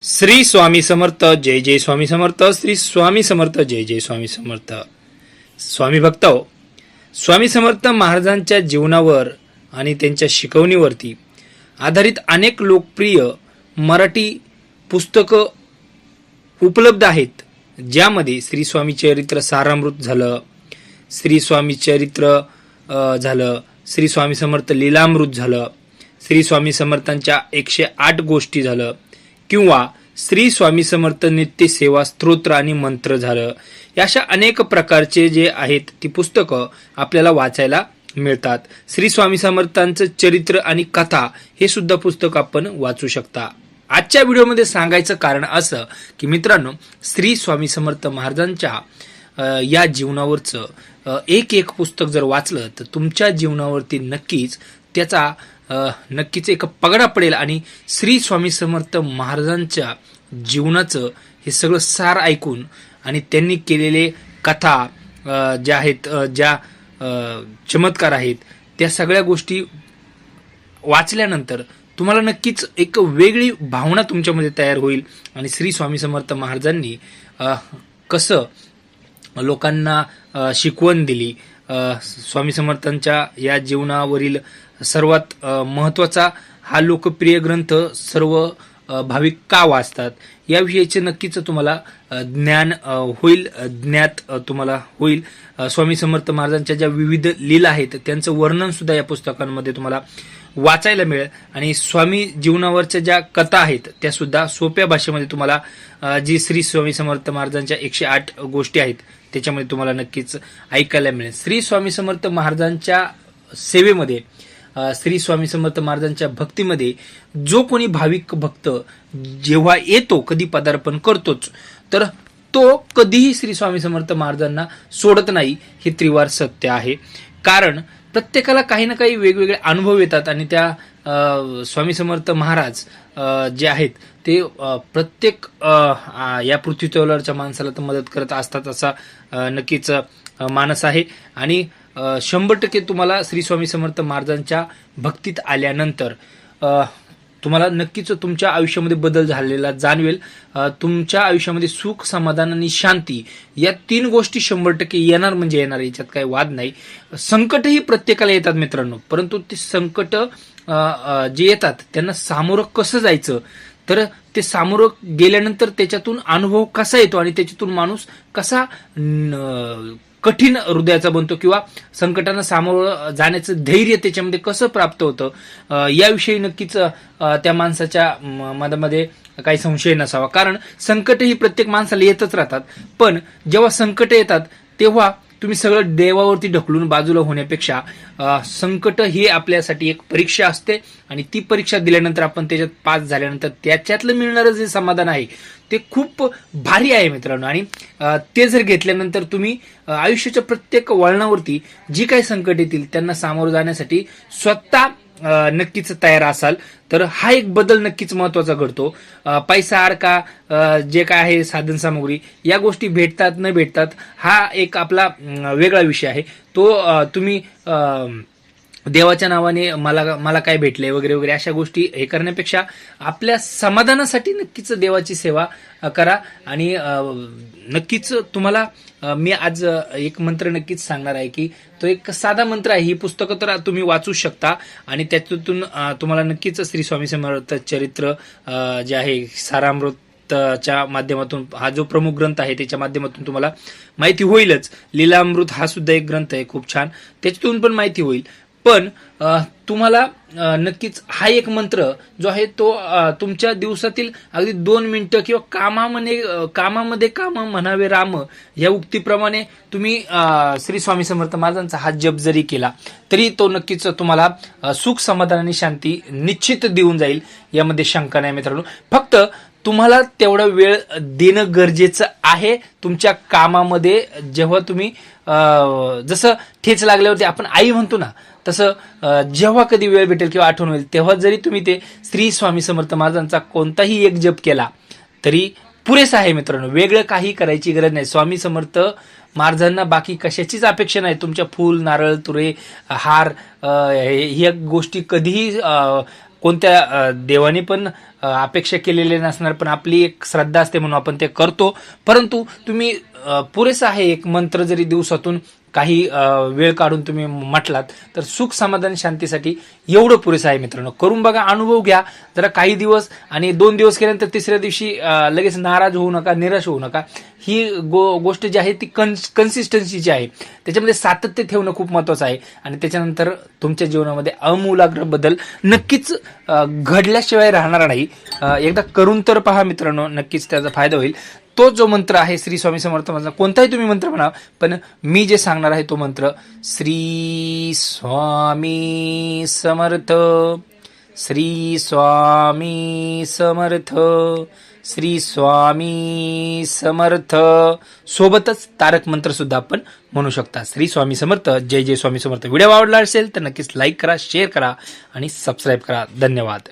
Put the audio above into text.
श्री स्वामी समर्थ, जय जय स्वामी समर्थ. श्री स्वामी समर्थ, जय जय स्वामी समर्थ. स्वामी भक्त हो, स्वामी समर्थ महाराजांच्या जीवनावर आणि त्यांच्या शिकवणीवरती आधारित अनेक लोकप्रिय मराठी पुस्तकं उपलब्ध आहेत, ज्यामध्ये श्री स्वामी चरित्र सारामृत झालं, श्री स्वामी चरित्र झालं, श्री स्वामी समर्थ लीलामृत झालं, श्री स्वामी समर्थांच्या 108 गोष्टी झालं, किंवा श्री स्वामी समर्थ नित्य सेवा स्तोत्र आणि मंत्र झालं. अशा अनेक प्रकारचे जे आहेत ती पुस्तकं आपल्याला वाचायला मिळतात. श्री स्वामी समर्थांचं चरित्र आणि कथा हे सुद्धा पुस्तक आपण वाचू शकता. आजच्या व्हिडिओमध्ये सांगायचं कारण असं की मित्रांनो, श्री स्वामी समर्थ महाराजांच्या या जीवनावरचं एक पुस्तक जर वाचलं तर तुमच्या जीवनावरती नक्कीच त्याचा नक्कीच एक पगडा पडेल आणि श्री स्वामी समर्थ महाराजांच्या जीवनाचं हे सगळं सार ऐकून आणि त्यांनी केलेले कथा ज्या आहेत, ज्या चमत्कार आहेत, त्या सगळ्या गोष्टी वाचल्यानंतर तुम्हाला नक्कीच एक वेगळी भावना तुमच्यामध्ये तयार होईल आणि श्री स्वामी समर्थ महाराजांनी कसं लोकांना शिकवण दिली, स्वामी समर्थांच्या या जीवनावरील सर्वात महत्त्वाचा हा लोकप्रिय ग्रंथ सर्व भाविक का वाचतात याविषयीचे नक्कीच तुम्हाला ज्ञान होईल, ज्ञात तुम्हाला होईल. स्वामी समर्थ महाराजांच्या ज्या विविध लीला आहेत त्यांचं वर्णन सुद्धा या पुस्तकांमध्ये तुम्हाला वाचायला मिळेल आणि स्वामी जीवनावरच्या ज्या कथा आहेत त्या सुद्धा सोप्या भाषेमध्ये तुम्हाला जी श्री स्वामी समर्थ महाराजांच्या 108 गोष्टी आहेत त्याच्यामध्ये तुम्हाला नक्कीच ऐकायला मिळेल. श्री स्वामी समर्थ महाराजांच्या सेवेमध्ये, श्री स्वामी समर्थ महाराजांच्या भक्तीमध्ये जो कोणी भाविक भक्त जेव्हा येतो, कधी पदार्पण करतोच, तर तो कधीही श्री स्वामी समर्थ महाराजांना सोडत नाही, हे त्रिवार सत्य आहे. कारण प्रत्येकाला काही ना काही वेगवेगळे अनुभव येतात आणि त्या स्वामी समर्थ महाराज जे आहेत ते प्रत्येक या पृथ्वी तलावरच्या माणसाला तर मदत करत असतात असा नक्कीच मानस आहे. आणि 100% तुम्हाला श्री स्वामी समर्थ महाराजांच्या भक्तीत आल्यानंतर तुम्हाला नक्कीच तुमच्या आयुष्यामध्ये बदल झालेला जाणवेल. तुमच्या आयुष्यामध्ये सुख, समाधान आणि शांती या 3 गोष्टी 100% येणार म्हणजे येणार, याच्यात काही वाद नाही. संकटही प्रत्येकाला येतात मित्रांनो, परंतु ते संकट जे येतात त्यांना सामोरं कसं जायचं, तर ते सामोरं गेल्यानंतर त्याच्यातून अनुभव कसा येतो आणि त्याच्यातून माणूस कसा कठीण हृदयाचा बनतो किंवा संकटांना सामोरं जाण्याचं धैर्य त्याच्यामध्ये कसं प्राप्त होतं याविषयी नक्कीच त्या माणसाच्या मनामध्ये काही संशय नसावा. कारण संकट ही प्रत्येक माणसाला येतच राहतात, पण जेव्हा संकट येतात तेव्हा तुम्ही सगळं देवावरती ढकलून बाजूला होण्यापेक्षा संकट ही आपल्यासाठी एक परीक्षा असते आणि ती परीक्षा दिल्यानंतर आपण त्याच्यात पास झाल्यानंतर त्याच्यातलं मिळणारं जे समाधान आहे ते खूप भारी आहे मित्रांनो. आणि ते जर घेतल्यानंतर तुम्ही आयुष्याच्या प्रत्येक वळणावरती जी काही संकट येतील त्यांना सामोरं जाण्यासाठी स्वतः नक्कीच तयार असाल तर हा एक बदल नक्कीच महत्वाचा घडतो. पैसा, अडका, जे काय आहे साधन सामुग्री, या गोष्टी भेटतात न भेटतात हा एक आपला वेगळा विषय आहे. तो तुम्ही देवाच्या नावाने मला काय भेटले वगैरे वगैरे अशा गोष्टी हे करण्यापेक्षा आपल्या समाधानासाठी नक्कीच देवाची सेवा करा. आणि नक्कीच तुम्हाला मी आज एक मंत्र नक्कीच सांगणार आहे की तो एक साधा मंत्र आहे. ही पुस्तकं तर तुम्ही वाचू शकता आणि त्यातून तुम्हाला नक्कीच श्री स्वामी समर्थ चरित्र जे आहे सारामृत च्या माध्यमातून, हा जो प्रमुख ग्रंथ आहे त्याच्या माध्यमातून तुम्हाला माहिती होईलच. लीलामृत हा सुद्धा एक ग्रंथ आहे खूप छान, त्याच्यातून पण माहिती होईल. पण तुम्हाला नक्कीच हा एक मंत्र जो आहे तो तुमच्या दिवसातील अगदी 2 मिनिटं किंवा कामामध्ये काम म्हणावे राम या उक्तीप्रमाणे तुम्ही श्री स्वामी समर्थ महाराजांचा हा जप जरी केला तरी तो नक्कीच तुम्हाला सुख, समाधान आणि शांती निश्चित देऊन जाईल, यामध्ये शंका नाही मित्रांनो. फक्त तुम्हाला तेवढा वेळ देणं गरजेचं आहे तुमच्या कामामध्ये. जेव्हा तुम्ही जसं ठेच लागल्यावरती आपण आई म्हणतो ना, तसं जेव्हा कधी वेळ भेटेल किंवा आठवण होईल तेव्हा जरी तुम्ही ते श्री स्वामी समर्थ महाराजांचा कोणताही एक जप केला तरी पुरेसा आहे मित्रांनो. वेगळं काही करायची गरज नाही. स्वामी समर्थ महाराजांना बाकी कशाचीच अपेक्षा नाही. तुमच्या फूल, नारळ, तुरे, हार ह्या गोष्टी कधीही कोणत्या देवाने पण अपेक्षा केलेले नसणार, पण आपली एक श्रद्धा असते म्हणून आपण ते करतो. परंतु तुम्ही पुरेसा आहे एक मंत्र जरी दिवसातून काही वेळ काढून तुम्ही म्हटलात तर सुख समाधान शांतीसाठी एवढं पुरेसं आहे मित्रांनो. करून बघा, अनुभव घ्या जरा काही दिवस, आणि 2 दिवस केल्यानंतर तिसऱ्या दिवशी लगेच नाराज होऊ नका, निराश होऊ नका. ही गोष्ट जी आहे ती कन्सिस्टन्सीची आहे, त्याच्यामध्ये सातत्य ठेवणं खूप महत्त्वाचं आहे, आणि त्याच्यानंतर तुमच्या जीवनामध्ये आमूलाग्र बदल नक्कीच घडल्याशिवाय राहणार नाही. एकदा करून तर पहा मित्रांनो, नक्कीच त्याचा फायदा होईल. तो जो मंत्र आहे श्री स्वामी समर्थ माझा, कोणताही तुम्ही मंत्र म्हणा, पण मी जे सांगणार आहे तो मंत्र श्री स्वामी समर्थ, श्री स्वामी समर्थ, श्री स्वामी समर्थ. सोबतच तारक मंत्र सुद्धा आपण म्हणू शकता. श्री स्वामी समर्थ, जय जय स्वामी समर्थ. व्हिडिओ आवडला असेल तर नक्कीच लाईक करा, शेअर करा आणि सबस्क्राईब करा. धन्यवाद.